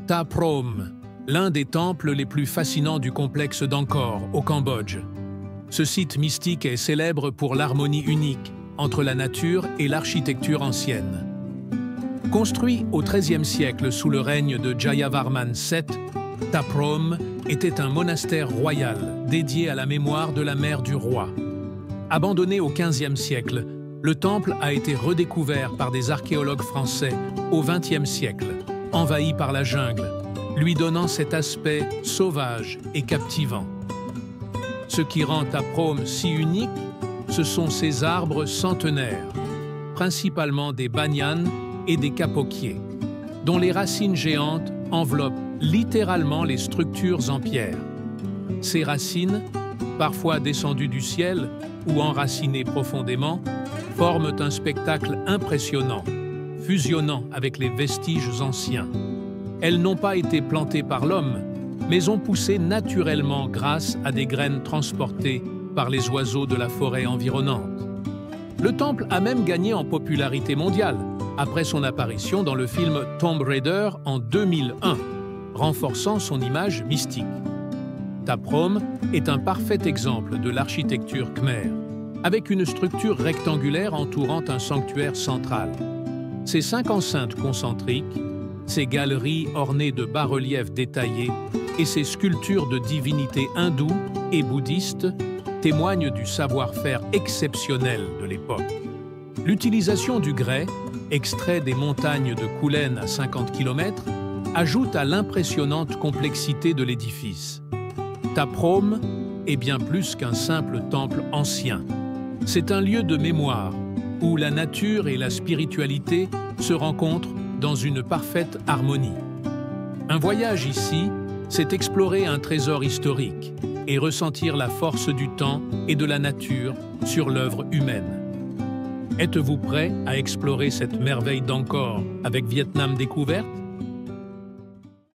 Ta Prohm, l'un des temples les plus fascinants du complexe d'Angkor, au Cambodge. Ce site mystique est célèbre pour l'harmonie unique entre la nature et l'architecture ancienne. Construit au XIIIe siècle sous le règne de Jayavarman VII, Ta Prohm était un monastère royal dédié à la mémoire de la mère du roi. Abandonné au XVe siècle, le temple a été redécouvert par des archéologues français au XXe siècle, envahi par la jungle, lui donnant cet aspect sauvage et captivant. Ce qui rend Ta Prohm si unique, ce sont ses arbres centenaires, principalement des banyanes et des capoquiers, dont les racines géantes enveloppent littéralement les structures en pierre. Ces racines, parfois descendues du ciel ou enracinées profondément, forment un spectacle impressionnant, fusionnant avec les vestiges anciens. Elles n'ont pas été plantées par l'homme, mais ont poussé naturellement grâce à des graines transportées par les oiseaux de la forêt environnante. Le temple a même gagné en popularité mondiale, après son apparition dans le film Tomb Raider en 2001, renforçant son image mystique. Ta Prohm est un parfait exemple de l'architecture khmer, avec une structure rectangulaire entourant un sanctuaire central. Ses 5 enceintes concentriques, ses galeries ornées de bas-reliefs détaillés et ses sculptures de divinités hindoues et bouddhistes témoignent du savoir-faire exceptionnel de l'époque. L'utilisation du grès, extrait des montagnes de Koulen à 50 km, ajoute à l'impressionnante complexité de l'édifice. Ta Prohm est bien plus qu'un simple temple ancien. C'est un lieu de mémoire où la nature et la spiritualité se rencontrent dans une parfaite harmonie. Un voyage ici, c'est explorer un trésor historique et ressentir la force du temps et de la nature sur l'œuvre humaine. Êtes-vous prêt à explorer cette merveille d'Angkor avec Vietnam Découverte ?